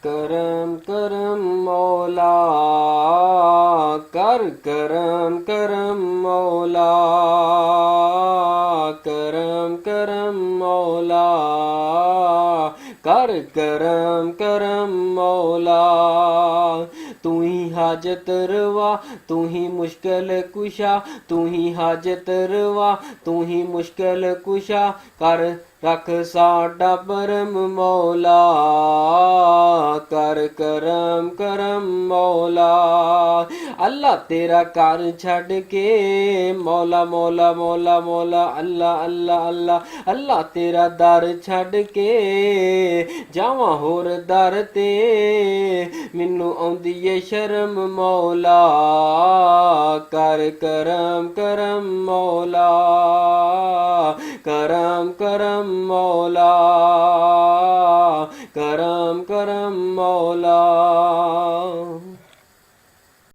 करम करम मौला कर करम करम मौला करम करम मौला कर करम करम मौला तू ही हाजत रवा तू ही मुश्किल कुशा तू ही हाजत रवा तू ही मुश्किल कुशा कर रख साडा परम मौला कर करम करम मौला अल्लाह तेरा घर छड़ के मौला मौला मौला मौला अल्लाह अल्लाह अल्लाह अल्लाह तेरा दर छड़ के जावां होर दर ते मैनू आउंदी ए शर्म मौला कर करम करम मौला करम करम मौला करम करम मौला।